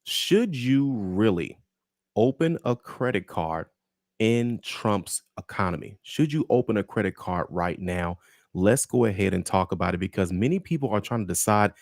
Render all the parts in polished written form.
Should you really open a credit card in Trump's economy? Should you open a credit card right now? Let's go ahead and talk about it because many people are trying to decide,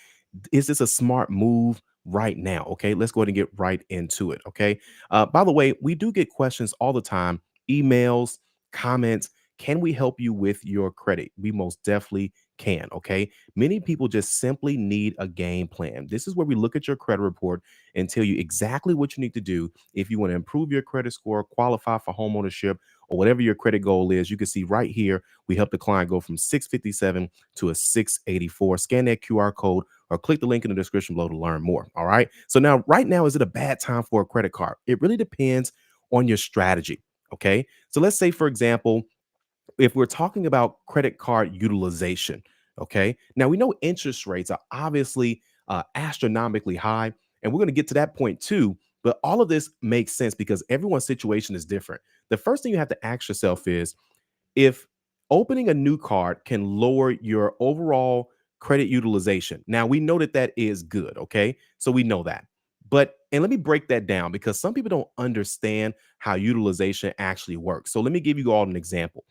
is this a smart move right now? Okay, let's go ahead and get right into it. Okay. By the way, we do get questions all the time, emails, comments. Can we help you with your credit? We most definitely can. Okay. Many people just simply need a game plan. This is where we look at your credit report and tell you exactly what you need to do if you want to improve your credit score, qualify for home ownership, or whatever your credit goal is. You can see right here, we help the client go from 657 to a 684. Scan that QR code or click the link in the description below to learn more. All right. So now, right now, is it a bad time for a credit card? It really depends on your strategy. Okay. So let's say, for example, if we're talking about credit card utilization, okay, now we know interest rates are obviously astronomically high, and we're going to get to that point too. But all of this makes sense because everyone's situation is different. The first thing you have to ask yourself is if opening a new card can lower your overall credit utilization. Now we know that that is good, okay? So we know that. But and let me break that down because some people don't understand how utilization actually works. So let me give you all an example.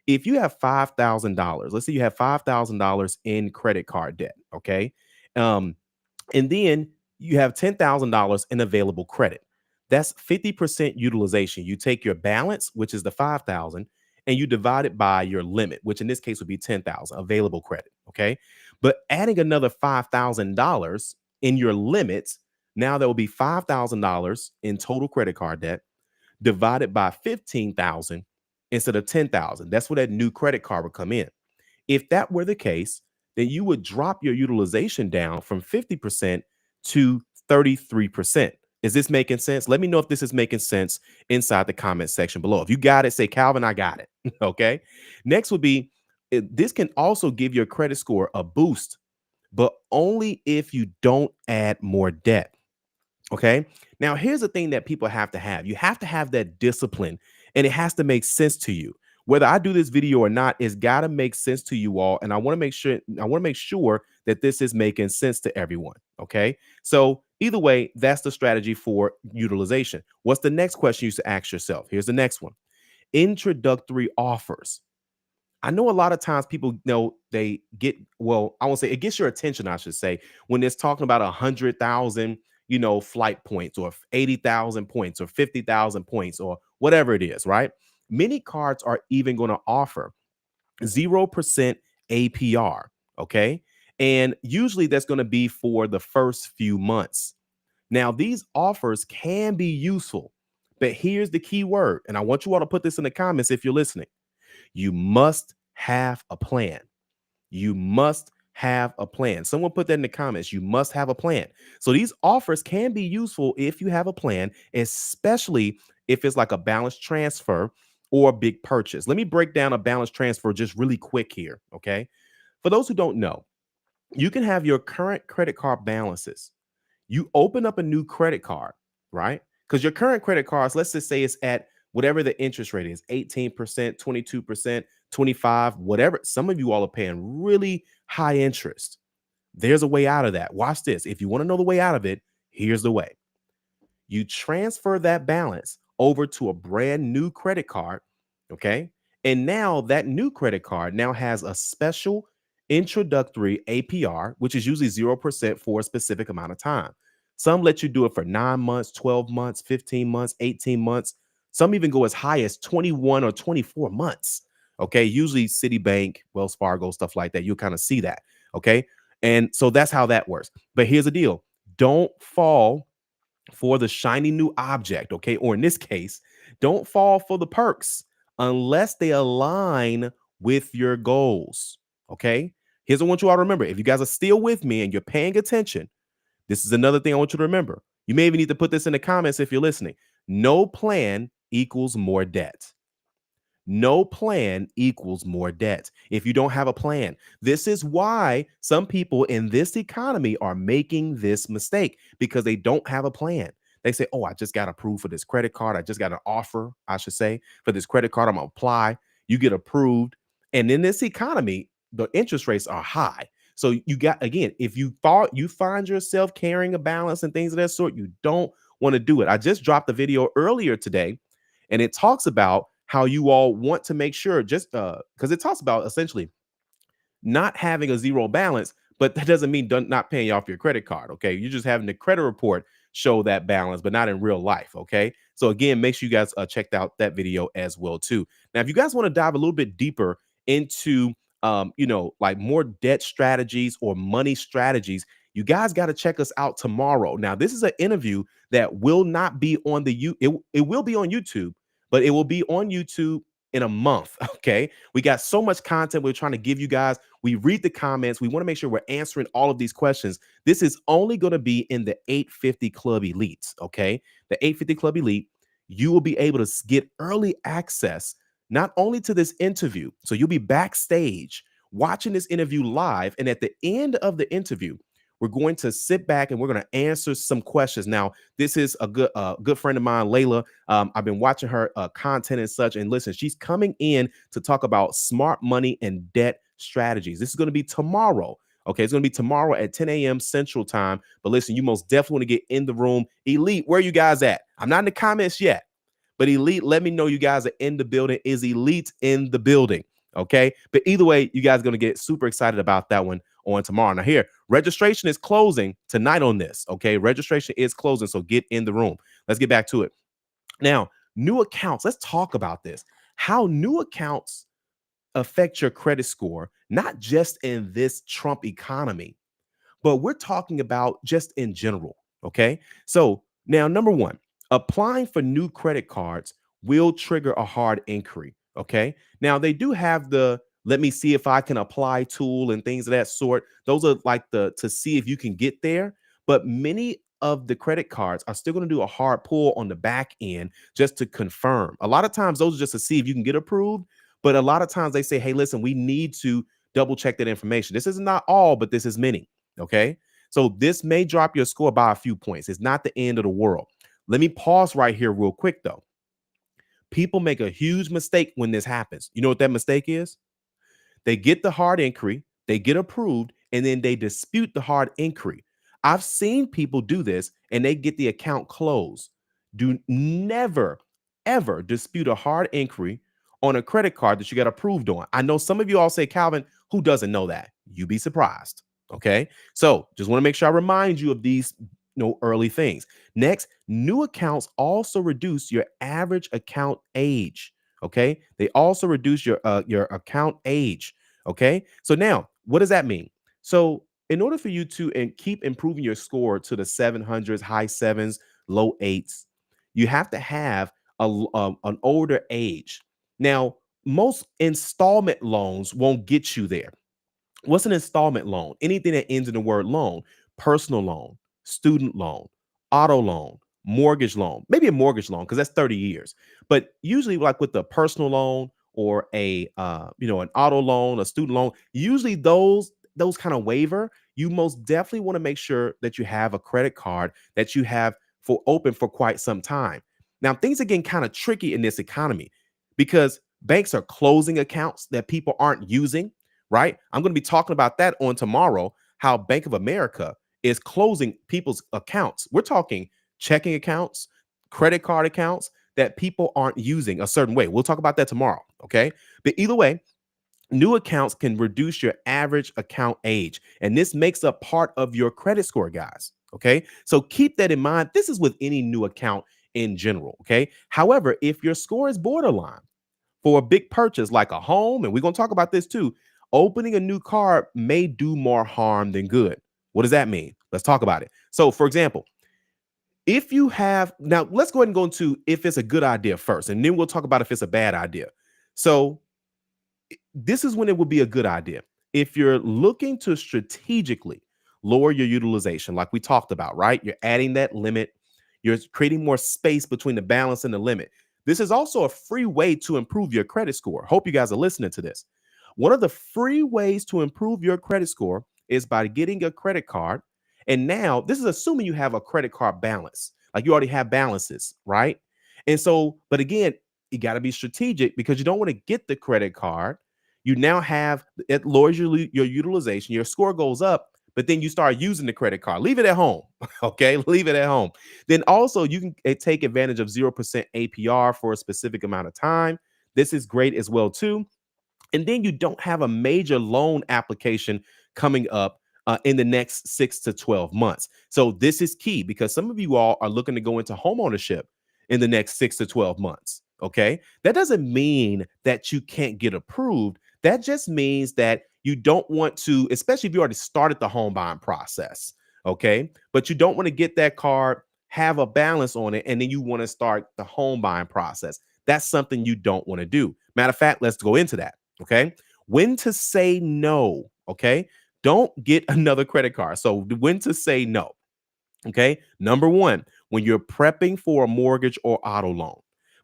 If you have $5,000, let's say you have $5,000 in credit card debt, okay? Um, and then you have $10,000 in available credit. That's 50% utilization. You take your balance, which is the 5,000, and you divide it by your limit, which in this case would be 10,000 available credit, okay? But adding another $5,000 in your limits, now there will be $5,000 in total credit card debt divided by 15,000 instead of 10,000. That's where that new credit card would come in. If that were the case, then you would drop your utilization down from 50% to 33%. Is this making sense? Let me know if this is making sense inside the comment section below. If you got it, say, Calvin, I got it. Okay. Next would be this can also give your credit score a boost, but only if you don't add more debt. Okay. Now, here's the thing that people have to have. You have to have that discipline and it has to make sense to you. Whether I do this video or not, it's got to make sense to you all. And I want to make sure that this is making sense to everyone. Okay. So either way, that's the strategy for utilization. What's the next question you should ask yourself? Here's the next one. Introductory offers. I know a lot of times people know they get, well, I won't say it gets your attention, I should say, when it's talking about 100,000, flight points or 80,000 points or 50,000 points or whatever it is, right? Many cards are even going to offer 0% APR. Okay. And usually that's going to be for the first few months. Now, these offers can be useful, but here's the key word. And I want you all to put this in the comments if you're listening. You must have a plan. You must have a plan. Someone put that in the comments. You must have a plan. So these offers can be useful if you have a plan, especially if it's like a balance transfer or a big purchase. Let me break down a balance transfer just really quick here. Okay. For those who don't know, you can have your current credit card balances. You open up a new credit card, right? Because your current credit cards, let's just say it's at whatever the interest rate is, 18%, 22%, 25, whatever. Some of you all are paying really high interest. There's a way out of that. Watch this. If you want to know the way out of it, here's the way. You transfer that balance over to a brand new credit card, okay? And now that new credit card now has a special introductory APR, which is usually 0% for a specific amount of time. Some let you do it for 9 months, 12 months, 15 months, 18 months. Some even go as high as 21 or 24 months. Okay. Usually Citibank, Wells Fargo, stuff like that. You'll kind of see that. Okay. And so that's how that works. But here's the deal. Don't fall for the shiny new object, okay? Or in this case, don't fall for the perks unless they align with your goals, okay? Here's what I want you all to remember. If you guys are still with me and you're paying attention, this is another thing I want you to remember. You may even need to put this in the comments if you're listening. No plan equals more debt. No plan equals more debt if you don't have a plan. This is why some people in this economy are making this mistake because they don't have a plan. They say, oh, I just got approved for this credit card. I just got an offer, I should say, for this credit card. I'm going to apply. You get approved. And in this economy, the interest rates are high. So you got, again, if you thought you find yourself carrying a balance and things of that sort, you don't want to do it. I just dropped a video earlier today, and it talks about how you all want to make sure, just because it talks about essentially not having a zero balance, but that doesn't mean not paying off your credit card. Okay. You're just having the credit report show that balance, but not in real life. Okay. So again, make sure you guys checked out that video as well too. Now, if you guys want to dive a little bit deeper into, like more debt strategies or money strategies, you guys got to check us out tomorrow. Now, this is an interview that will not be on it will be on YouTube, but it will be on YouTube in a month. Okay. We got so much content we're trying to give you guys. We read the comments. We want to make sure we're answering all of these questions. This is only going to be in the 850 Club Elites. Okay. The 850 Club Elite, you will be able to get early access not only to this interview, so you'll be backstage watching this interview live. And at the end of the interview, we're going to sit back and we're going to answer some questions. Now, this is a good friend of mine, Layla. I've been watching her content and such. And listen, she's coming in to talk about smart money and debt strategies. This is going to be tomorrow. Okay, it's going to be tomorrow at 10 a.m. Central Time. But listen, you most definitely want to get in the room. Elite, where are you guys at? I'm not in the comments yet, but Elite, let me know you guys are in the building. Is Elite in the building? Okay, but either way, you guys are going to get super excited about that one on tomorrow. Now, here, registration is closing tonight on this. Okay, registration is closing, so get in the room. Let's get back to it. Now, new accounts. Let's talk about this. How new accounts affect your credit score, not just in this Trump economy, but we're talking about just in general. Okay. So now, number one, applying for new credit cards will trigger a hard inquiry. Okay. Now, they do have the let me see if I can apply tool and things of that sort. Those are like the to see if you can get there. But many of the credit cards are still going to do a hard pull on the back end just to confirm. A lot of times, those are just to see if you can get approved. But a lot of times they say, hey, listen, we need to double check that information. This is not all, but this is many. Okay. So this may drop your score by a few points. It's not the end of the world. Let me pause right here real quick, though. People make a huge mistake when this happens. You know what that mistake is? They get the hard inquiry, they get approved, and then they dispute the hard inquiry. I've seen people do this and they get the account closed. Do never, ever dispute a hard inquiry on a credit card that you got approved on. I know some of you all say, Calvin, who doesn't know that? You'd be surprised. Okay. So just want to make sure I remind you of these early things. Next, new accounts also reduce your average account age. Okay. They also reduce your account age. Okay. So now what does that mean? So in order for you to keep improving your score to the 700s, high sevens, low eights, you have to have an older age. Now, most installment loans won't get you there. What's an installment loan? Anything that ends in the word loan: personal loan, student loan, auto loan, mortgage loan, maybe a mortgage loan because that's 30 years. But usually, like with the personal loan or an auto loan, a student loan, usually those kind of waiver, you most definitely want to make sure that you have a credit card that you have for open for quite some time. Now, things are getting kind of tricky in this economy because banks are closing accounts that people aren't using, right? I'm going to be talking about that on tomorrow, how Bank of America is closing people's accounts. We're talking checking accounts, credit card accounts that people aren't using a certain way. We'll talk about that tomorrow. Okay. But either way, new accounts can reduce your average account age. And this makes up part of your credit score, guys. Okay. So keep that in mind. This is with any new account in general. Okay. However, if your score is borderline for a big purchase like a home, and we're going to talk about this too, opening a new card may do more harm than good. What does that mean? Let's talk about it. So, for example, if you have now, let's go ahead and go into if it's a good idea first, and then we'll talk about if it's a bad idea. So, this is when it would be a good idea. If you're looking to strategically lower your utilization, like we talked about, right? You're adding that limit, you're creating more space between the balance and the limit. This is also a free way to improve your credit score. Hope you guys are listening to this. One of the free ways to improve your credit score is by getting a credit card. And now, this is assuming you have a credit card balance, like you already have balances, right? And so, but again, you got to be strategic because you don't want to get the credit card. You now have it lowers your utilization, your score goes up, but then you start using the credit card. Leave it at home. Okay, leave it at home. Then also you can take advantage of 0% APR for a specific amount of time. This is great as well too. And then you don't have a major loan application coming up in the next 6 to 12 months. So this is key because some of you all are looking to go into home ownership in the next 6 to 12 months. Okay. That doesn't mean that you can't get approved. That just means that you don't want to, especially if you already started the home buying process. Okay. But you don't want to get that card, have a balance on it, and then you want to start the home buying process. That's something you don't want to do. Matter of fact, let's go into that. Okay. When to say no. Okay. Don't get another credit card. So, when to say no. Okay. Number one, when you're prepping for a mortgage or auto loan,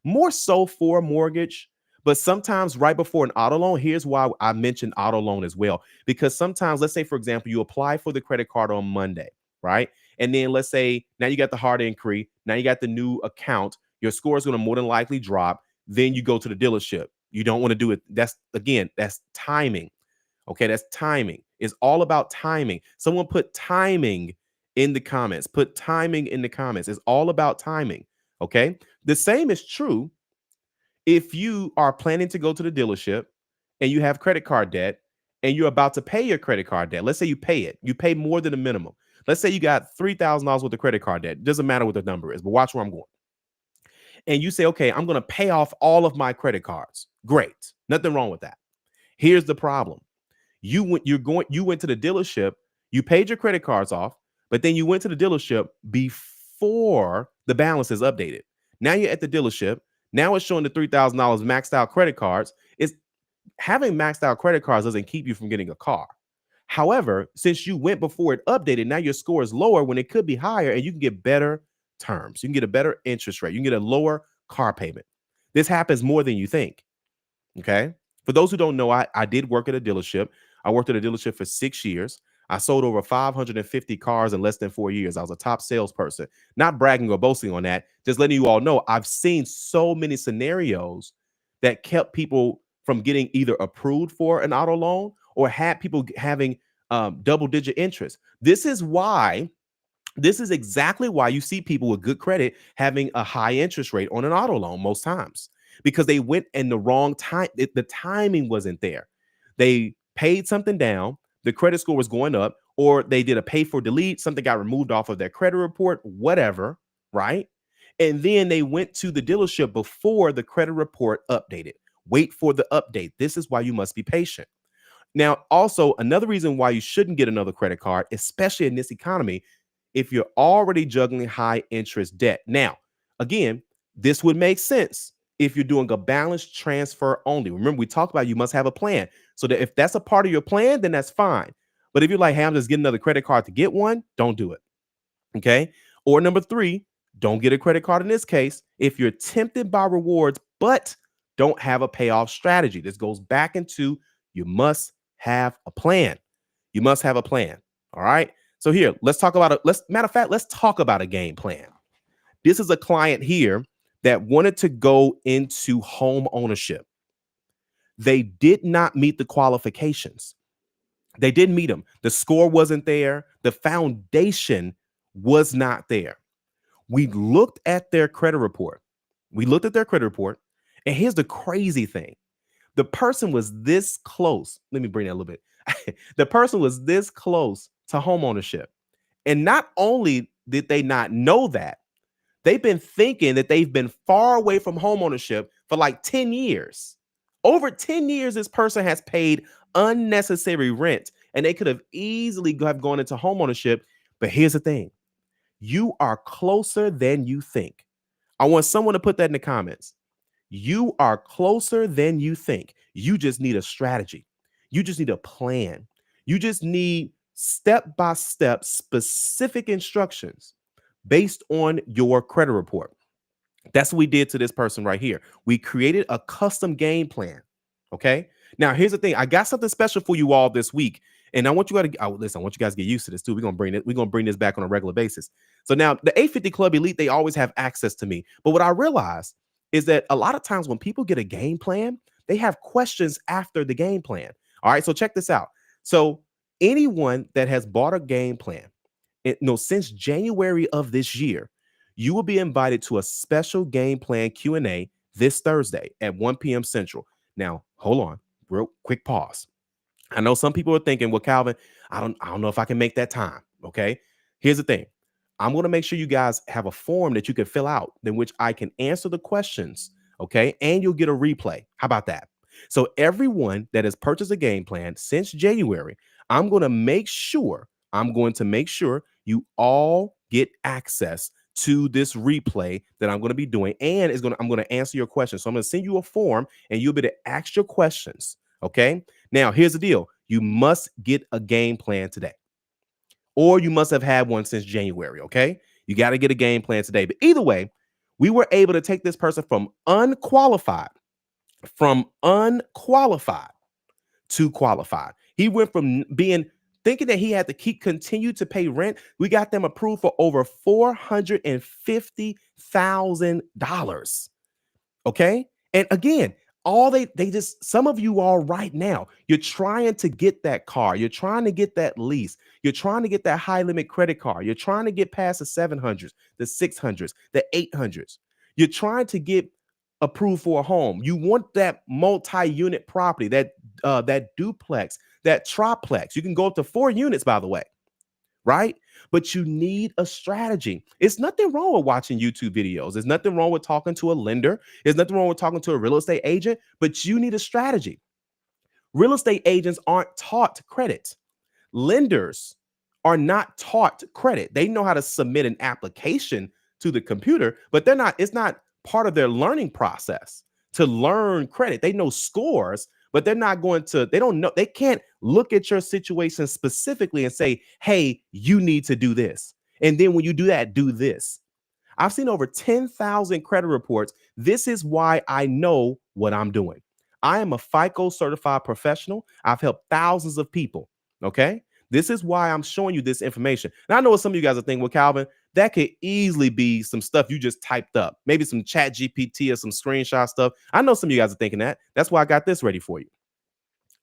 more so for a mortgage, but sometimes right before an auto loan, here's why I mentioned auto loan as well. Because sometimes, let's say, for example, you apply for the credit card on Monday, right? And then let's say now you got the hard inquiry, now you got the new account, your score is going to more than likely drop. Then you go to the dealership. You don't want to do it. That's again, that's timing. Okay, that's timing. It's all about timing. Someone put timing in the comments. Put timing in the comments. It's all about timing. Okay. The same is true if you are planning to go to the dealership and you have credit card debt and you're about to pay your credit card debt. Let's say you pay it, you pay more than the minimum. Let's say you got $3,000 worth of credit card debt. Doesn't matter what the number is, but watch where I'm going. And you say, okay, I'm going to pay off all of my credit cards. Great. Nothing wrong with that. Here's the problem. You went to the dealership, you paid your credit cards off, but then you went to the dealership before the balance is updated. Now you're at the dealership. Now it's showing the $3,000 maxed out credit cards. It's having maxed out credit cards doesn't keep you from getting a car. However, since you went before it updated, now your score is lower when it could be higher, and you can get better terms. You can get a better interest rate. You can get a lower car payment. This happens more than you think. Okay. For those who don't know, I did work at a dealership. I worked at a dealership for 6 years. I sold over 550 cars in less than 4 years. I was a top salesperson. Not bragging or boasting on that, just letting you all know I've seen so many scenarios that kept people from getting either approved for an auto loan or had people having double digit interest. This is exactly why you see people with good credit having a high interest rate on an auto loan most times because they went in the wrong time. The timing wasn't there. They paid something down, the credit score was going up, or they did a pay for delete, something got removed off of their credit report, whatever, right? And then they went to the dealership before the credit report updated. Wait for the update. This is why you must be patient. Now, also, another reason why you shouldn't get another credit card, especially in this economy, if you're already juggling high interest debt. Now, again, this would make sense if you're doing a balance transfer only. Remember, we talked about you must have a plan. So that if that's a part of your plan, then that's fine. But if you're like, hey, I'm just getting another credit card to get one, don't do it. Okay. Or number three, don't get a credit card in this case if you're tempted by rewards, but don't have a payoff strategy. This goes back into you must have a plan. You must have a plan. All right. So here, let's talk about it. Matter of fact, let's talk about a game plan. This is a client here that wanted to go into home ownership. They did not meet the qualifications. They didn't meet them. The score wasn't there. The foundation was not there. We looked at their credit report. And here's the crazy thing. The person was this close. Let me bring that a little bit. The person was this close to home ownership. And not only did they not know that, they've been thinking that they've been far away from homeownership for like 10 years. Over 10 years, this person has paid unnecessary rent and they could have easily have gone into homeownership. But here's the thing. You are closer than you think. I want someone to put that in the comments. You are closer than you think. You just need a strategy. You just need a plan. You just need step-by-step specific instructions based on your credit report. That's what we did to this person right here. We created a custom game plan. Okay. Now, here's the thing. I got something special for you all this week. And I want you guys to listen. I want you guys to get used to this too. We're gonna bring this back on a regular basis. So now the 850 Club Elite, they always have access to me. But what I realized is that a lot of times when people get a game plan, They have questions after the game plan. All right, so check this out. So anyone that has bought a game plan, no, since January of this year, you will be invited to a special game plan Q&A this Thursday at 1 p.m. Central. Now, hold on, real quick pause. I know some people are thinking, well, Calvin, I don't know if I can make that time. Okay. Here's the thing. I'm going to make sure you guys have a form that you can fill out in which I can answer the questions. Okay. And you'll get a replay. How about that? So everyone that has purchased a game plan since January, I'm going to make sure you all get access to this replay that I'm going to be doing. And I'm going to answer your questions. So I'm going to send you a form and you'll be able to ask your questions. Okay. Now, here's the deal. You must get a game plan today, or you must have had one since January. Okay. You got to get a game plan today. But either way, we were able to take this person from unqualified to qualified. He went from being thinking that he had to continue to pay rent. We got them approved for over $450,000. Okay. And again, all they just, some of you are right now, you're trying to get that car, you're trying to get that lease, you're trying to get that high limit credit card, you're trying to get past the 700s, the 600s, the 800s. You're trying to get approved for a home. You want that multi-unit property, that duplex, that triplex. You can go up to 4 units, by the way, right? But you need a strategy. It's nothing wrong with watching YouTube videos. There's nothing wrong with talking to a lender. There's nothing wrong with talking to a real estate agent, but you need a strategy. Real estate agents aren't taught credit. Lenders are not taught credit. They know how to submit an application to the computer, but it's not part of their learning process to learn credit. They know scores, but they don't know, they can't look at your situation specifically and say, hey, you need to do this. And then when you do that, do this. I've seen over 10,000 credit reports. This is why I know what I'm doing. I am a FICO certified professional. I've helped thousands of people. Okay. This is why I'm showing you this information. And I know what some of you guys are thinking, well, Calvin, that could easily be some stuff you just typed up, maybe some chat GPT or some screenshot stuff. I know some of you guys are thinking that. That's why I got this ready for you.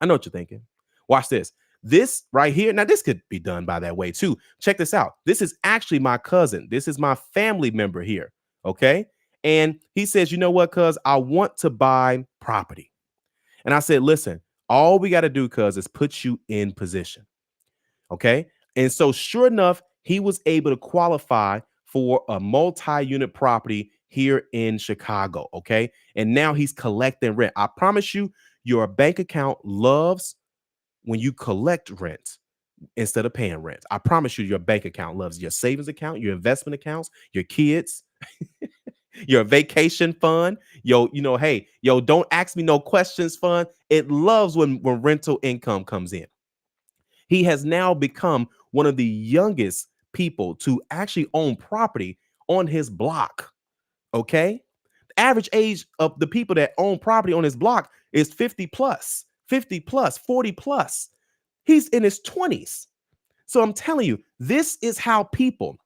I know what you're thinking. Watch this. This right here. Now, this could be done by that way too. Check this out. This is actually my cousin. This is my family member here. Okay. And he says, you know what, cuz I want to buy property. And I said, listen, all we got to do, cuz, is put you in position. Okay. And so sure enough, he was able to qualify for a multi-unit property here in Chicago. Okay. And now he's collecting rent. I promise you, your bank account loves when you collect rent instead of paying rent. I promise you, your bank account loves your savings account, your investment accounts, your kids, your vacation fund. Hey, don't ask me no questions fund. It loves when rental income comes in. He has now become one of the youngest people to actually own property on his block. Okay. Average age of the people that own property on his block is 50 plus, 50 plus, 40 plus. He's in his 20s. So I'm telling you, this is how people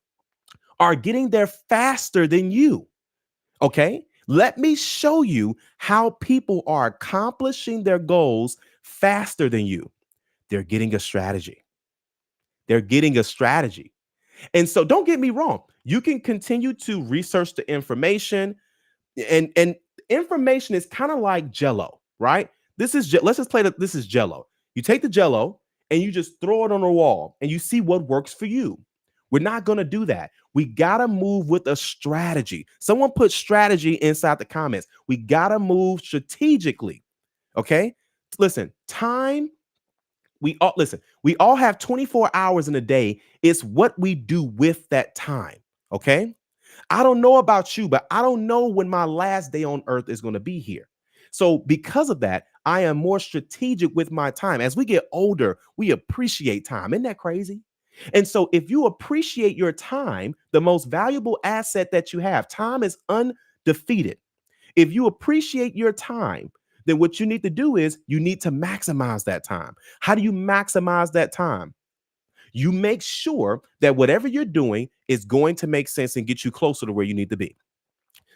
are getting there faster than you. Okay. Let me show you how people are accomplishing their goals faster than you. They're getting a strategy. They're getting a strategy. And so don't get me wrong. You can continue to research the information, and information is kind of like Jello, right? Let's just play this is Jello. You take the Jello and you just throw it on a wall and you see what works for you. We're not going to do that. We got to move with a strategy. Someone put strategy inside the comments. We got to move strategically. Okay? Listen, we all have 24 hours in a day. It's what we do with that time. Okay? I don't know about you, but I don't know when my last day on earth is going to be here. So because of that, I am more strategic with my time. As we get older, we appreciate time. Isn't that crazy? And so if you appreciate your time, the most valuable asset that you have, time is undefeated. If you appreciate your time, then what you need to do is you need to maximize that time. How do you maximize that time? You make sure that whatever you're doing is going to make sense and get you closer to where you need to be.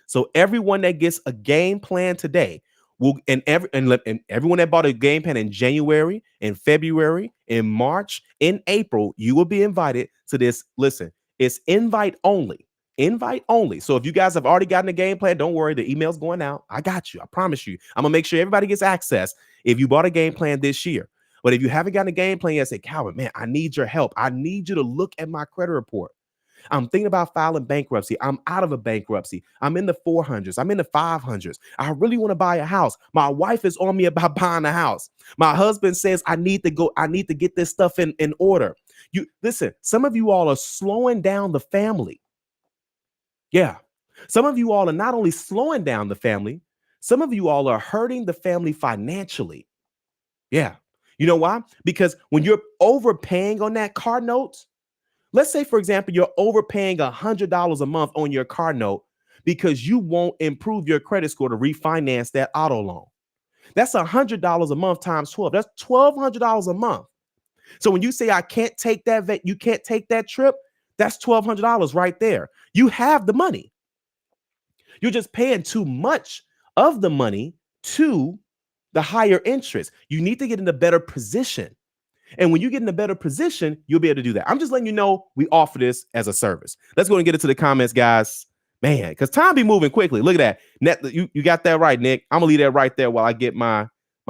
So everyone that gets a game plan today, will and everyone that bought a game plan in January, in February, in March, in April, you will be invited to this. Listen, it's invite only. Invite only. So if you guys have already gotten a game plan, don't worry. The email's going out. I got you. I promise you. I'm gonna make sure everybody gets access if you bought a game plan this year. But if you haven't gotten a game plan yet, say, Calvin, man, I need your help. I need you to look at my credit report. I'm thinking about filing bankruptcy. I'm out of a bankruptcy. I'm in the 400s. I'm in the 500s. I really want to buy a house. My wife is on me about buying a house. My husband says I need to go. I need to get this stuff in order. You listen, some of you all are slowing down the family. Yeah. Some of you all are not only slowing down the family, some of you all are hurting the family financially. Yeah. You know why? Because when you're overpaying on that car note, let's say, for example, you're overpaying $100 a month on your car note because you won't improve your credit score to refinance that auto loan. That's $100 a month times 12. That's $1,200 a month. So when you say I can't take that, you can't take that trip, that's $1,200 right there. You have the money. You're just paying too much of the money to the higher interest. You need to get in a better position. And when you get in a better position, you'll be able to do that. I'm just letting you know we offer this as a service. Let's go and get into the comments, guys. Man, because time be moving quickly. Look at that. You got that right, Nick. I'm gonna leave that right there while I get my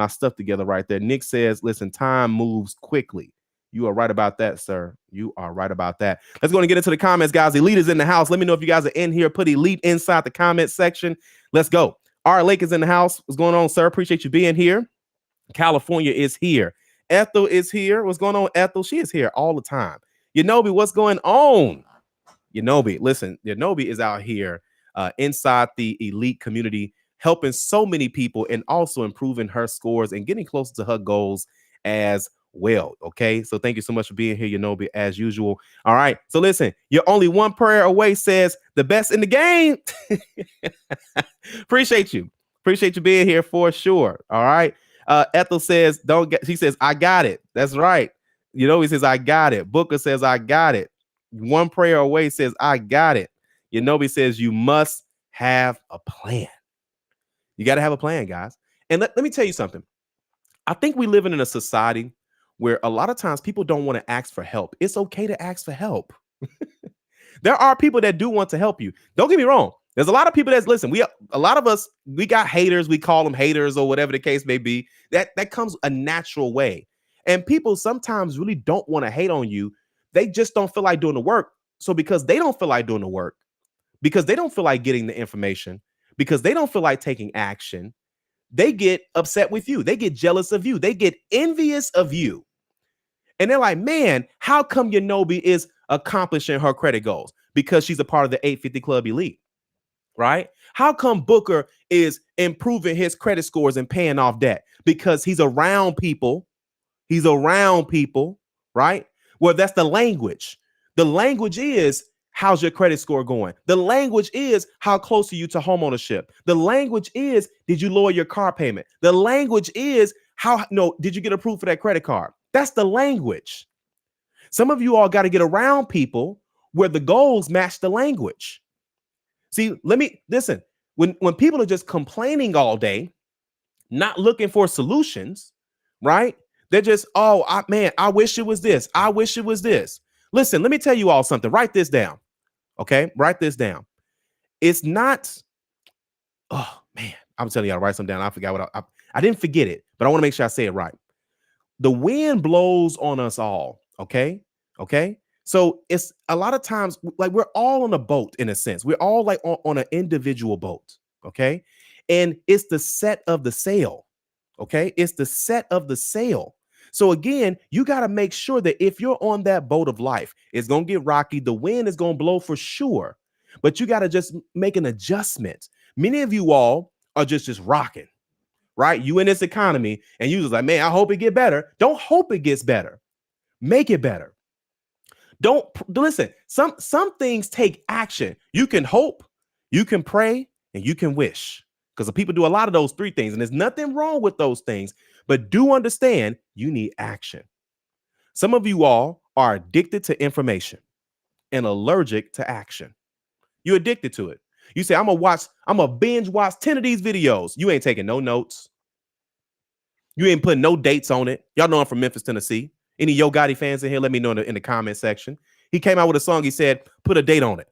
stuff together right there. Nick says, listen, time moves quickly. You are right about that, sir. You are right about that. Let's go and get into the comments, guys. Elite is in the house. Let me know if you guys are in here. Put Elite inside the comment section. Let's go. All right, Lake is in the house. What's going on, sir? Appreciate you being here. California is here. Ethel is here. What's going on, Ethel? She is here all the time. Yanobi, what's going on? Yanobi, listen, Yanobi is out here inside the elite community, helping so many people and also improving her scores and getting closer to her goals as well. Okay, so thank you so much for being here, Yanobi, as usual. All right, so listen, you're only one prayer away, says the best in the game. Appreciate you. Appreciate you being here for sure. All right. Ethel says, don't get, she says, I got it. That's right. He says, I got it. Booker says, I got it. One prayer away says, I got it. Says, you must have a plan. You got to have a plan, guys. And let me tell you something. I think we live in a society where a lot of times people don't want to ask for help. It's okay to ask for help. There are people that do want to help you. Don't get me wrong. There's a lot of people that's listen. A lot of us, we got haters. We call them haters or whatever the case may be. That comes a natural way. And people sometimes really don't want to hate on you. They just don't feel like doing the work. So because they don't feel like doing the work, because they don't feel like getting the information, because they don't feel like taking action, they get upset with you. They get jealous of you. They get envious of you. And they're like, man, how come Yanobi is accomplishing her credit goals? Because she's a part of the 850 Club Elite, right? How come Booker is improving his credit scores and paying off debt? Because he's around people. He's around people, right? Well, that's the language. The language is, how's your credit score going? The language is, how close are you to homeownership? The language is, did you lower your car payment? The language is, did you get approved for that credit card? That's the language. Some of you all got to get around people where the goals match the language. See, listen. When people are just complaining all day, not looking for solutions, right? They're just, I wish it was this. I wish it was this. Listen, let me tell you all something. Write this down. Okay, write this down. It's not. Oh man, I'm telling you, I write something down. I forgot what I didn't forget it, but I want to make sure I say it right. The wind blows on us all. Okay. So it's a lot of times like we're all on a boat in a sense. We're all like on an individual boat. Okay. And it's the set of the sail. Okay. It's the set of the sail. So again, you got to make sure that if you're on that boat of life, it's going to get rocky. The wind is going to blow for sure. But you got to just make an adjustment. Many of you all are just rocking. Right? You in this economy and you just like, man, I hope it get better. Don't hope it gets better. Make it better. Don't listen. Some things take action. You can hope, you can pray, and you can wish. Because people do a lot of those three things, and there's nothing wrong with those things. But do understand you need action. Some of you all are addicted to information and allergic to action. You're addicted to it. You say, I'm gonna binge watch 10 of these videos. You ain't taking no notes. You ain't putting no dates on it. Y'all know I'm from Memphis, Tennessee. Any Yo Gotti fans in here, let me know in the comment section. He came out with a song. He said, put a date on it,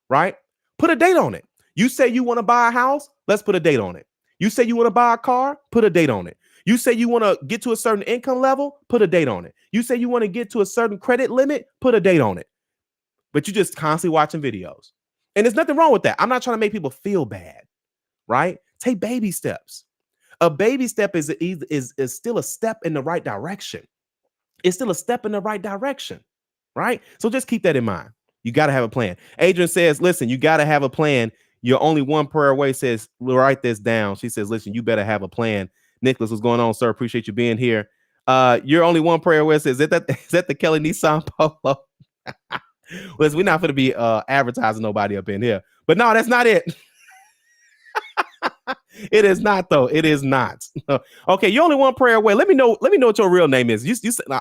right? Put a date on it. You say you want to buy a house, let's put a date on it. You say you want to buy a car, put a date on it. You say you want to get to a certain income level, put a date on it. You say you want to get to a certain credit limit, put a date on it. But you just constantly watching videos. And there's nothing wrong with that. I'm not trying to make people feel bad, right? Take baby steps. A baby step is still a step in the right direction. It's still a step in the right direction, right? So just keep that in mind. You got to have a plan. Adrian says, listen, you got to have a plan. You're only one prayer away. Says, write this down. She says, listen, you better have a plan. Nicholas, what's going on, sir? Appreciate you being here. You're only one prayer away. Says, is that the Kelly Nissan Polo? Listen, we're not going to be advertising nobody up in here. But no, that's not it. It is not, though. It is not. Okay, you only one prayer away. Let me know what your real name is.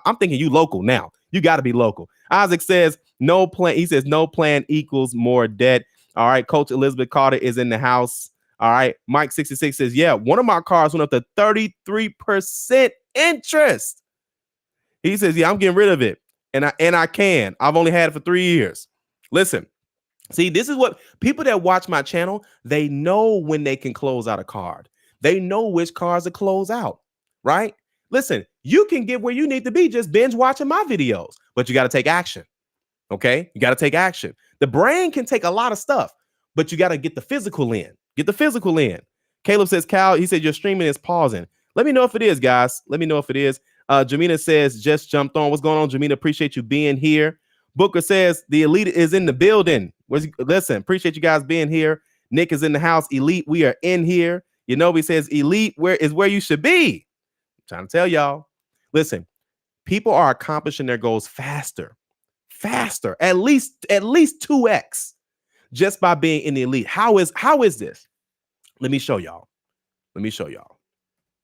I'm thinking you local now. You got to be local. Isaac says no plan. He says no plan equals more debt. All right, Coach Elizabeth Carter is in the house. All right, Mike 66 says, yeah, one of my cars went up to 33% interest. He says, yeah, I'm getting rid of it, and I can. I've only had it for 3 years. Listen. See, this is what people that watch my channel, they know when they can close out a card. They know which cards to close out, right? Listen, you can get where you need to be just binge watching my videos, but you got to take action, okay? You got to take action. The brain can take a lot of stuff, but you got to get the physical in. Get the physical in. Caleb says, Cal, he said, your streaming is pausing. Let me know if it is, guys. Let me know if it is. Jamina says, just jumped on. What's going on, Jamina? Appreciate you being here. Booker says the elite is in the building. Listen, appreciate you guys being here. Nick is in the house. Elite, we are in here. Yanobi says elite where you should be. I'm trying to tell y'all. Listen, people are accomplishing their goals faster, at least 2x just by being in the elite. How is this? Let me show y'all.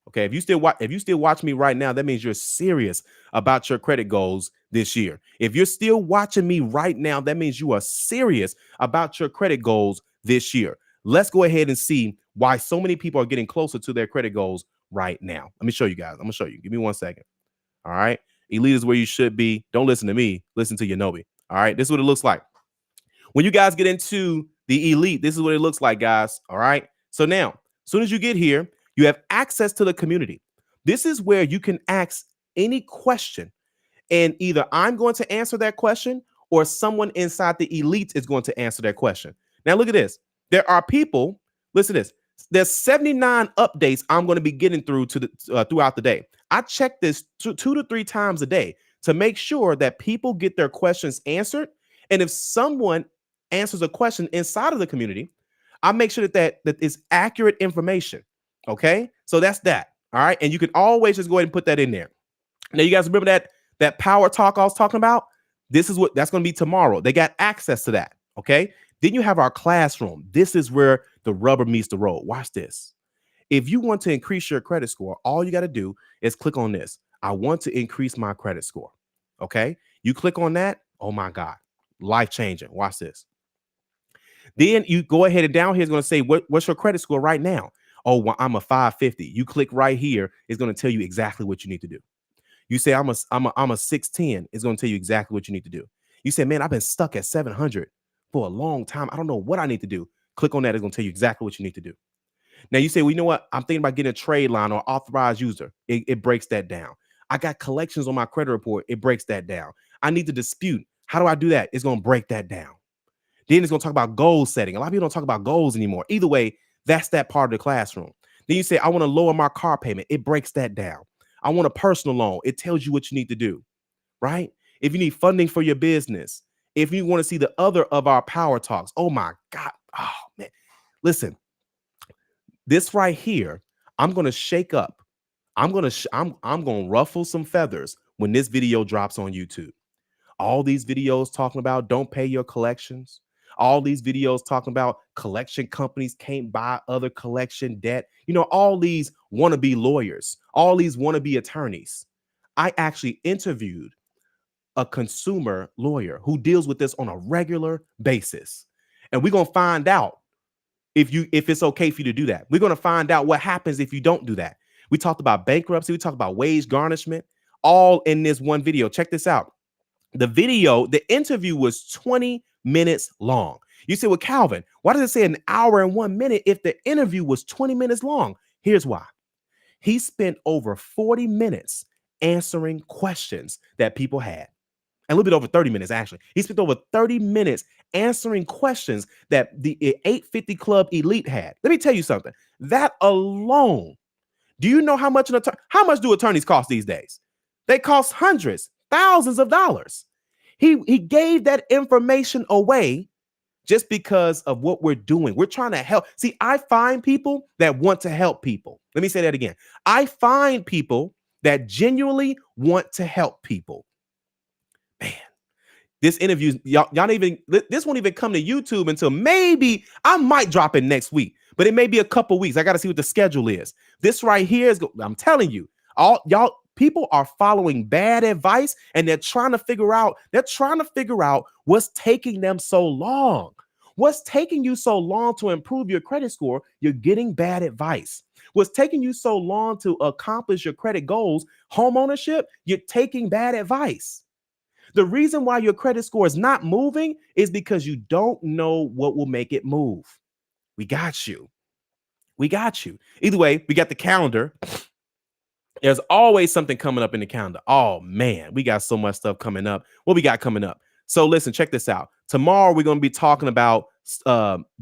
Okay, if you still watch me right now, that means you're serious about your credit goals this year. If you're still watching me right now, that means you are serious about your credit goals this year. Let's go ahead and see why so many people are getting closer to their credit goals right now. Let me show you guys. I'm gonna show you. Give me 1 second. All right. Elite is where you should be. Don't listen to me. Listen to Yanobi. All right. This is what it looks like. When you guys get into the elite, this is what it looks like, guys. All right. So now, as soon as you get here, you have access to the community. This is where you can ask any question, and either I'm going to answer that question or someone inside the elite is going to answer that question. Now, look at this. There are people, listen to this. There's 79 updates I'm going to be getting through throughout the day. I check this 2 to 3 times a day to make sure that people get their questions answered. And if someone answers a question inside of the community, I make sure that is accurate information. Okay, so that's that. All right, and you can always just go ahead and put that in there. Now, you guys remember that power talk I was talking about? This is what that's going to be tomorrow. They got access to that. Okay, then you have our classroom. This is where the rubber meets the road. Watch this. If you want to increase your credit score, all you got to do is click on this. I want to increase my credit score. Okay, you click on that. Oh my God, life changing. Watch this. Then you go ahead and down here is going to say what's your credit score right now. Oh, well, I'm a 550. You click right here. It's going to tell you exactly what you need to do. You say I'm a 610. It's going to tell you exactly what you need to do. You say, man, I've been stuck at 700 for a long time. I don't know what I need to do. Click on that. It's going to tell you exactly what you need to do. Now you say, well, you know what? I'm thinking about getting a trade line or authorized user. It breaks that down. I got collections on my credit report. It breaks that down. I need to dispute. How do I do that? It's going to break that down. Then it's going to talk about goal setting. A lot of people don't talk about goals anymore. Either way, that's that part of the classroom. Then you say, I want to lower my car payment. It breaks that down. I want a personal loan. It tells you what you need to do, right? If you need funding for your business, if you want to see the other of our power talks, oh my God. Oh man. Listen, this right here, I'm going to shake up. I'm going to ruffle some feathers when this video drops on YouTube. All these videos talking about don't pay your collections. All these videos talking about collection companies can't buy other collection debt. You know, all these wannabe lawyers, all these wannabe attorneys. I actually interviewed a consumer lawyer who deals with this on a regular basis. And we're going to find out if it's okay for you to do that. We're going to find out what happens if you don't do that. We talked about bankruptcy. We talked about wage garnishment, all in this one video. Check this out. The interview was 20 minutes long. You say, well, Calvin, why does it say an hour and 1 minute if the interview was 20 minutes long? Here's why. He spent over 40 minutes answering questions that people had. A little bit over 30 minutes, actually. He spent over 30 minutes answering questions that the 850 Club Elite had. Let me tell you something. That alone, do you know how much how much do attorneys cost these days? They cost hundreds, thousands of dollars. He gave that information away just because of what we're doing. We're trying to help. See, I find people that want to help people. Let me say that again. I find people that genuinely want to help people. Man, this interview, y'all this won't even come to YouTube until maybe I might drop it next week, but it may be a couple weeks. I got to see what the schedule is. This right here is, I'm telling you, all y'all people are following bad advice and they're trying to figure out what's taking them so long. What's taking you so long to improve your credit score? You're getting bad advice. What's taking you so long to accomplish your credit goals, home ownership? You're taking bad advice. The reason why your credit score is not moving is because you don't know what will make it move. We got you. We got you. Either way, we got the calendar. There's always something coming up in the calendar. Oh, man, we got so much stuff coming up. What we got coming up? So listen, check this out. Tomorrow, we're going to be talking about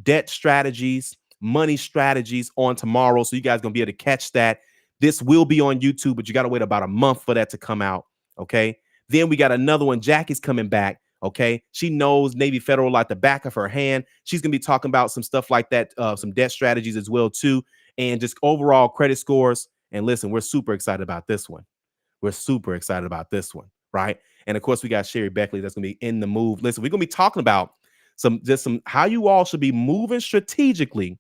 debt strategies, money strategies on tomorrow. So you guys going to be able to catch that. This will be on YouTube, but you got to wait about a month for that to come out. Okay. Then we got another one. Jackie's coming back. Okay. She knows Navy Federal like the back of her hand. She's going to be talking about some stuff like that, some debt strategies as well, too. And just overall credit scores. And listen, we're super excited about this one. We're super excited about this one. Right. And of course, we got Sherry Beckley that's going to be in the move. Listen, we're going to be talking about some how you all should be moving strategically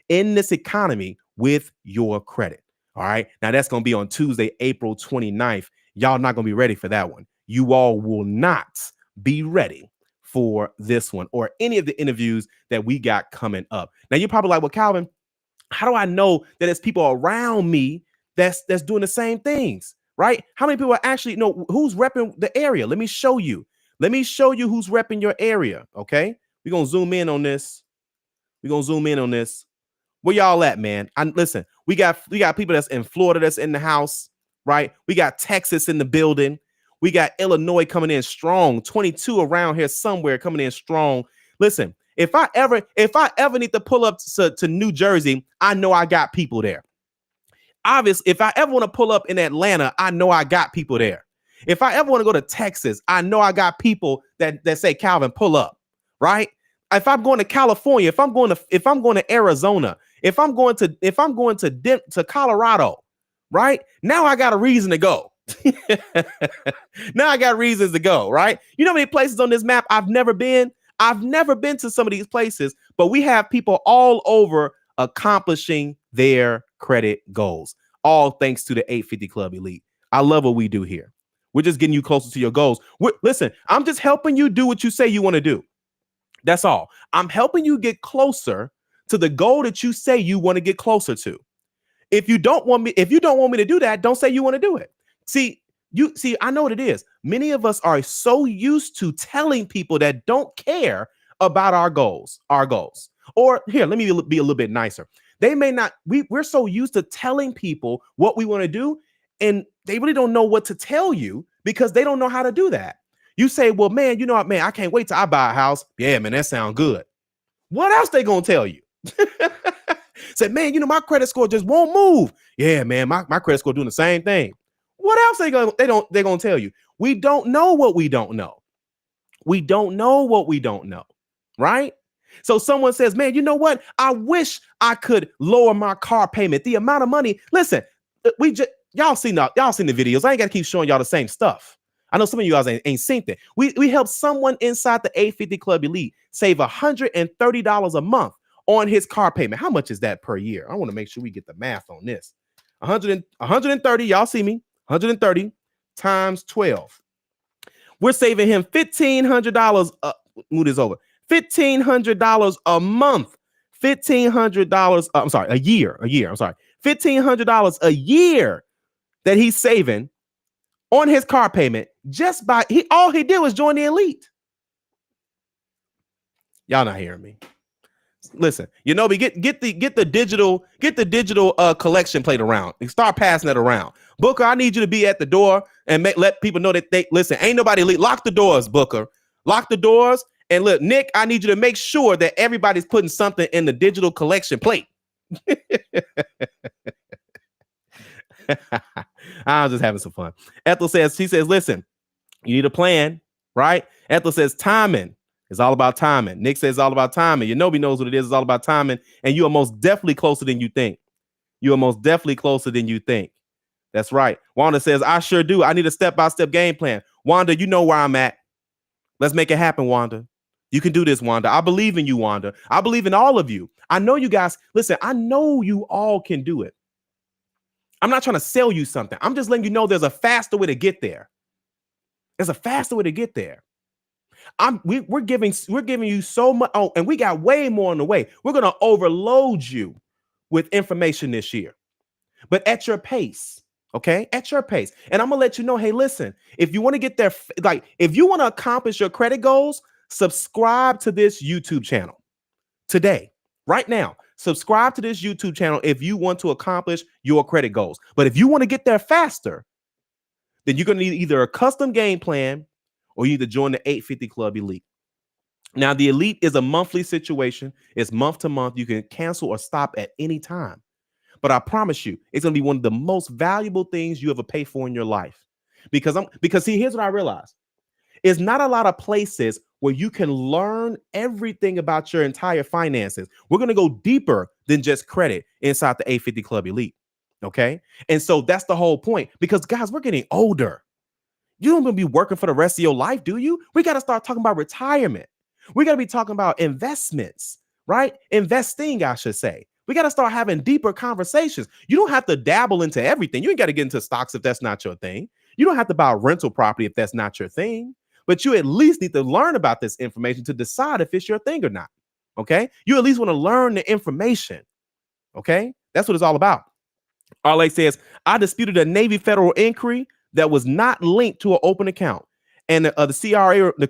in this economy with your credit. All right. Now, that's going to be on Tuesday, April 29th. Y'all not going to be ready for that one. You all will not be ready for this one or any of the interviews that we got coming up. Now, you're probably like, well, Calvin, how do I know that there's people around me that's doing the same things, right? How many people are actually know who's repping the area? Let me show you. Let me show you who's repping your area, okay? We're going to zoom in on this. We're going to zoom in on this. Where y'all at, man? Listen, we got people that's in Florida that's in the house, right? We got Texas in the building. We got Illinois coming in strong, 22 around here somewhere coming in strong. Listen, if I ever need to pull up to New Jersey, I know I got people there. Obviously, if I ever want to pull up in Atlanta, I know I got people there. If I ever want to go to Texas, I know I got people that say, Calvin, pull up, right? If I'm going to California, if I'm going to Arizona, if I'm going to Colorado, right? Now I got a reason to go. Now I got reasons to go, right? You know how many places on this map I've never been? I've never been to some of these places, but we have people all over accomplishing their credit goals, all thanks to the 850 Club Elite. I love what we do here. We're just getting you closer to your goals. Listen, I'm just helping you do what you say you want to do. That's all. I'm helping you get closer to the goal that you say you want to get closer to. If you don't want me to do that, don't say you want to do it. See, I know what it is. Many of us are so used to telling people that don't care about our goals. Or here, let me be a little bit nicer. They may not, we're so used to telling people what we want to do, and they really don't know what to tell you because they don't know how to do that. You say, well, man, you know what, man, I can't wait till I buy a house. Yeah, man, that sounds good. What else they gonna tell you? Say, man, you know, my credit score just won't move. Yeah, man, my credit score doing the same thing. What else they're gonna tell you? We don't know what we don't know. We don't know what we don't know, right? So someone says, man, you know what? I wish I could lower my car payment. The amount of money. Listen, y'all seen the videos. I ain't gotta keep showing y'all the same stuff. I know some of you guys ain't seen that. We helped someone inside the 850 Club Elite save $130 a month on his car payment. How much is that per year? I want to make sure we get the math on this. 130, y'all see me? 130 times 12. We're saving him $1,500. Move this over. $1,500 a month $1,500. I'm sorry, a year. I'm sorry, $1,500 a year that he's saving on his car payment just by all he did was join the elite. Y'all not hearing me. Listen, get the digital collection plate around and start passing it around. Booker, I need you to be at the door and let people know that they listen. Ain't nobody lock the doors, Booker. Lock the doors. And look, Nick, I need you to make sure that everybody's putting something in the digital collection plate. I was just having some fun. Ethel says, listen, you need a plan, right? Ethel says timing. It's all about timing. Nick says it's all about timing. Nobody knows what it is. It's all about timing. And you are most definitely closer than you think. You are most definitely closer than you think. That's right. Wanda says, I sure do. I need a step-by-step game plan. Wanda, you know where I'm at. Let's make it happen, Wanda. You can do this, Wanda. I believe in you, Wanda. I believe in all of you. I know you guys. Listen, I know you all can do it. I'm not trying to sell you something. I'm just letting you know there's a faster way to get there. There's a faster way to get there. We're giving you so much. Oh, and we got way more on the way. We're going to overload you with information this year, but at your pace. Okay, at your pace. And I'm gonna let you know, hey, listen, if you want to get there, like if you want to accomplish your credit goals, subscribe to this YouTube channel today, right now. Subscribe to this YouTube channel if you want to accomplish your credit goals. But if you want to get there faster, then you're going to need either a custom game plan or you need to join the 850 Club Elite. Now, the Elite is a monthly situation. It's month to month. You can cancel or stop at any time. But I promise you, it's going to be one of the most valuable things you ever pay for in your life. Because see, here's what I realized. It's not a lot of places where you can learn everything about your entire finances. We're going to go deeper than just credit inside the 850 Club Elite. Okay. And so that's the whole point, because guys, we're getting older. You don't want to be working for the rest of your life, do you? We got to start talking about retirement. We got to be talking about investments, right? Investing, I should say. We got to start having deeper conversations. You don't have to dabble into everything. You ain't got to get into stocks if that's not your thing. You don't have to buy a rental property if that's not your thing. But you at least need to learn about this information to decide if it's your thing or not. Okay? You at least want to learn the information. Okay? That's what it's all about. RLA says, I disputed a Navy federal inquiry that was not linked to an open account. And the CRA, the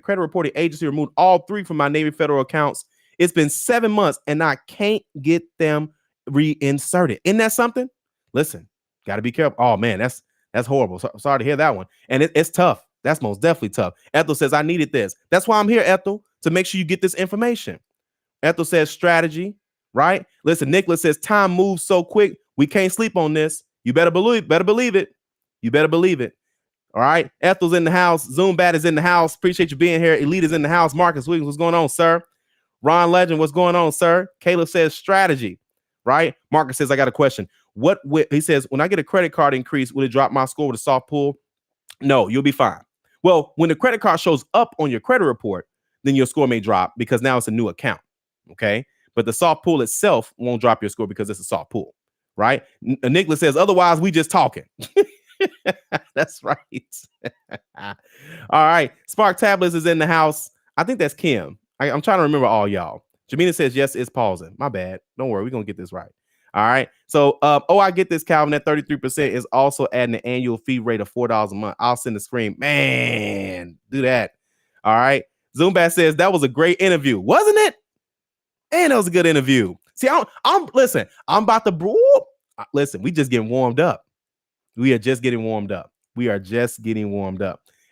credit reporting agency, removed all 3 from my Navy federal accounts. It's been 7 months and I can't get them reinserted. Isn't that something? Listen, got to be careful. Oh man, that's horrible. Sorry to hear that one. And it's tough. That's most definitely tough. Ethel says, I needed this. That's why I'm here, Ethel, to make sure you get this information. Ethel says strategy, right? Listen, Nicholas says time moves so quick. We can't sleep on this. You better believe it. You better believe it. All right. Ethel's in the house. Zoom Bat is in the house. Appreciate you being here. Elite is in the house. Marcus Williams, what's going on, sir? Ron Legend, what's going on, sir? Caleb says strategy, right? Marcus says, I got a question. He says, when I get a credit card increase, will it drop my score with a soft pull? No, you'll be fine. Well, when the credit card shows up on your credit report, then your score may drop because now it's a new account. Okay. But the soft pull itself won't drop your score because it's a soft pull, right? Nicholas says, otherwise, we just talking. That's right. All right. Spark Tablets is in the house. I think that's Kim. I'm trying to remember all y'all. Jamina says, yes, it's pausing. My bad. Don't worry. We're going to get this right. All right. So, I get this, Calvin. That 33% is also adding an annual fee rate of $4 a month. I'll send a screen. Man, do that. All right. Zoombat says that was a great interview, wasn't it? And that was a good interview. See, listen. I'm about to listen. We just getting warmed up. We are just getting warmed up.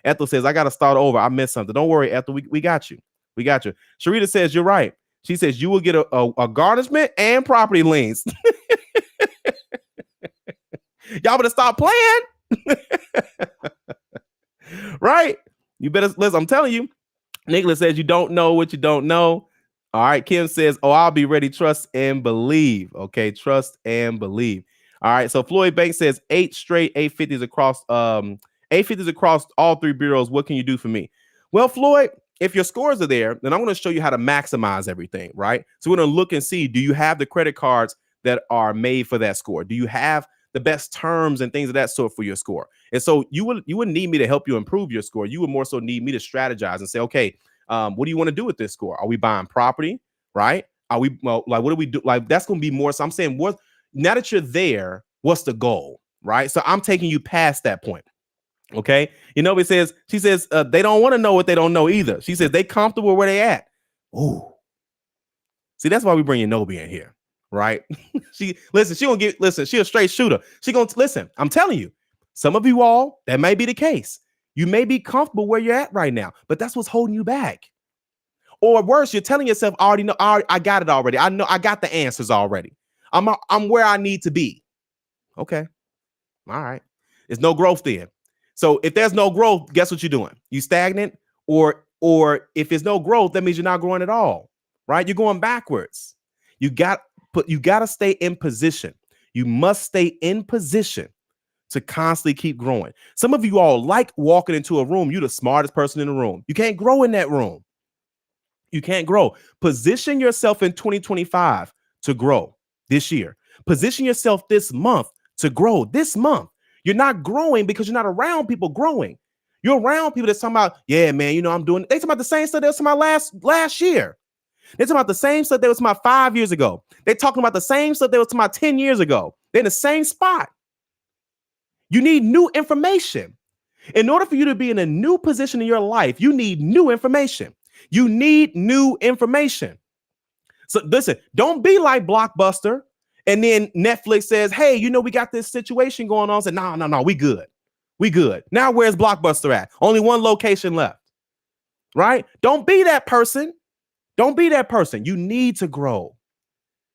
Ethel says, I got to start over. I missed something. Don't worry, Ethel. We got you. Sharita says, you're right. She says, you will get a garnishment and property liens. Y'all better stop playing. Right? You better listen. I'm telling you. Nicholas says, you don't know what you don't know. All right. Kim says, I'll be ready. Trust and believe. Okay. Trust and believe. All right. So Floyd Banks says 8 straight 850s across 850s across all 3 bureaus. What can you do for me? Well, Floyd, if your scores are there, then I'm going to show you how to maximize everything, right? So we're going to look and see, do you have the credit cards that are made for that score? Do you have the best terms and things of that sort for your score? And so you wouldn't need me to help you improve your score. You would more so need me to strategize and say, okay, what do you want to do with this score? Are we buying property, right? Are we like, what do we do? Like, that's going to be more. So I'm saying, what, now that you're there, what's the goal? Right. So I'm taking you past that point. Okay. It says, she says, they don't want to know what they don't know either. She says they comfortable where they at. Ooh. See, that's why we bring Nobi in here. Right. She gonna get, listen, she a straight shooter. She gonna listen. I'm telling you, some of you all, that may be the case. You may be comfortable where you're at right now, but that's what's holding you back. Or worse, you're telling yourself, I already know, I got it already. I know I got the answers already. I'm where I need to be. Okay. All right. There's no growth then. So if there's no growth, guess what you're doing? You stagnant, or if there's no growth, that means you're not growing at all. Right? You're going backwards. You got to stay in position. You must stay in position to constantly keep growing. Some of you all like walking into a room. You're the smartest person in the room. You can't grow in that room. You can't grow. Position yourself in 2025 to grow this year. Position yourself this month to grow this month. You're not growing because you're not around people growing. You're around people that's talking about, yeah, man, I'm doing, they talking about the same stuff that was my last year. They're talking about the same stuff that was my 5 years ago. They're talking about the same stuff that was my 10 years ago. They're in the same spot. You need new information. In order for you to be in a new position in your life, you need new information. You need new information. So listen, don't be like Blockbuster. And then Netflix says, hey, we got this situation going on. Say, no, we good. We good. Now, where's Blockbuster at? Only one location left. Right? Don't be that person. Don't be that person. You need to grow.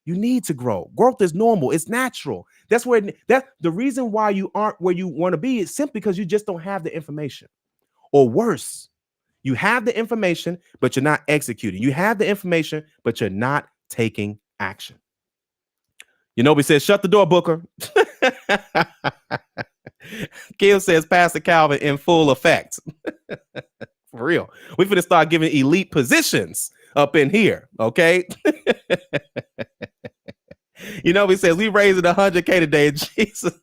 You need to grow. Growth is normal. It's natural. That's the reason why you aren't where you want to be is simply because you just don't have the information. Or worse, you have the information, but you're not executing. You have the information, but you're not taking action. We says, shut the door, Booker. Kim says, Pastor Calvin in full effect. For real. We finna start giving elite positions up in here, okay? He says, we raising 100K today. Jesus.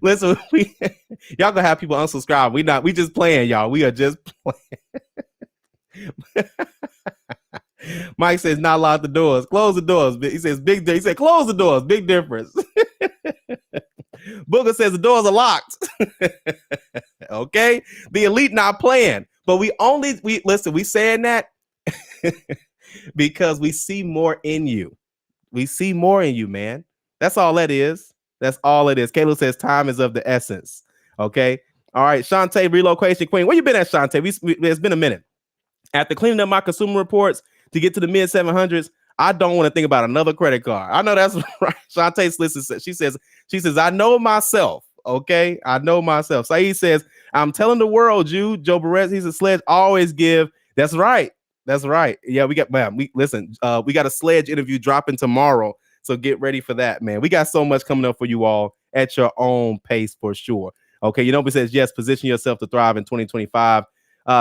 Listen, y'all gonna have people unsubscribe. We just playing, y'all. We are just playing. Mike says, not lock the doors. Close the doors. He says, big. He said, close the doors. Big difference. Booker says the doors are locked. Okay, the elite not playing, but we saying that because we see more in you. We see more in you, man. That's all that is. That's all it is. Caleb says time is of the essence. Okay. All right. Shantae, relocation queen. Where you been at, Shantae? It's been a minute. After cleaning up my consumer reports to get to the mid 700s, I don't want to think about another credit card. I know that's right. Shantae's listen. She says, I know myself. Okay. I know myself. Saeed says, I'm telling the world, Joe Barrett, he's a sledge. Always give. That's right. That's right. Yeah, we got a sledge interview dropping tomorrow. So get ready for that, man. We got so much coming up for you all at your own pace for sure. Okay. It says, yes, position yourself to thrive in 2025.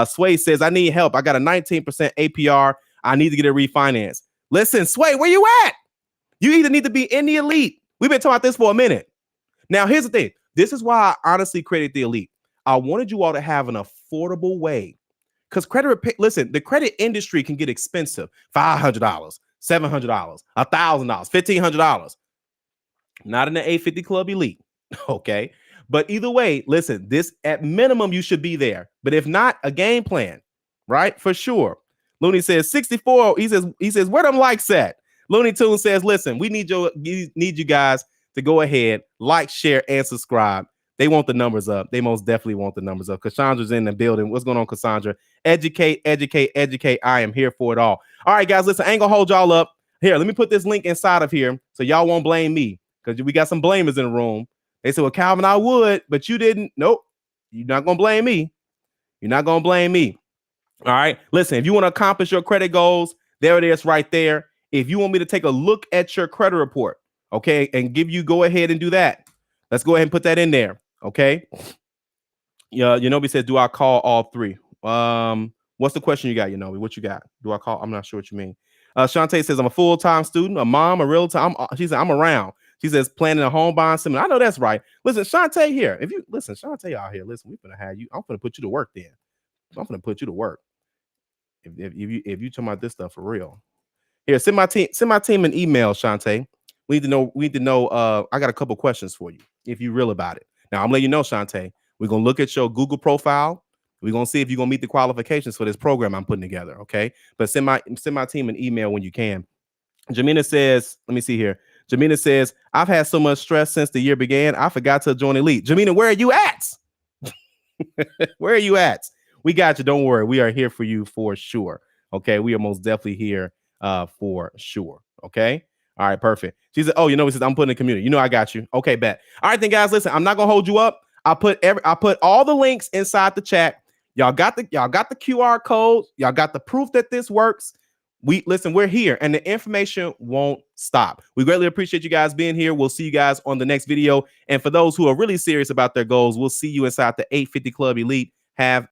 Sway says, I need help. I got a 19% APR. I need to get a refinance. Listen, Sway, where you at? You either need to be in the elite. We've been talking about this for a minute. Now, here's the thing. This is why I honestly created the elite. I wanted you all to have an affordable way. Because the credit industry can get expensive. $500, $700, $1,000, $1,500. Not in the 850 Club Elite. Okay. But either way, listen, this at minimum, you should be there. But if not, a game plan, right? For sure. Looney says 64. He says, where them likes at? Looney Tunes says, listen, we need you guys to go ahead, like, share, and subscribe. They want the numbers up. They most definitely want the numbers up. Cassandra's in the building. What's going on, Cassandra? Educate, educate, educate. I am here for it all. All right, guys, listen, I ain't gonna hold y'all up. Here, let me put this link inside of here so y'all won't blame me, because we got some blamers in the room. They said, well, Calvin, I would, but you didn't. Nope. You're not gonna blame me. You're not gonna blame me. All right. Listen, if you want to accomplish your credit goals, there it is right there. If you want me to take a look at your credit report, okay, and go ahead and do that. Let's go ahead and put that in there. Okay. Yeah, Yanobi says, do I call all three? What's the question you got, Yanobi? What you got? Do I call? I'm not sure what you mean. Shantae says, I'm a full-time student, a mom, a real-time. She said, I'm around. She says, planning a home buying seminar. I know that's right. Listen, Shantae here. Shantae out here, listen, we're gonna have you. I'm gonna put you to work then. I'm gonna put you to work. If you talking about this stuff for real. Here, send my team an email, Shantae. We need to know. I got a couple questions for you if you're real about it. Now I'm letting you know, Shantae. We're gonna look at your Google profile. We're gonna see if you're gonna meet the qualifications for this program I'm putting together. Okay. But send my team an email when you can. Jamina says, let me see here. Jamina says, I've had so much stress since the year began. I forgot to join Elite. Jamina, where are you at? Where are you at? We got you. Don't worry. We are here for you for sure. Okay. We are most definitely here for sure. Okay. All right. Perfect. She said, oh, he says, I'm putting in the community. I got you. Okay, bet. All right, then, guys, listen, I'm not gonna hold you up. I put all the links inside the chat. Y'all got the QR codes. Y'all got the proof that this works. We're here and the information won't stop. We greatly appreciate you guys being here. We'll see you guys on the next video. And for those who are really serious about their goals, we'll see you inside the 850 Club Elite. Have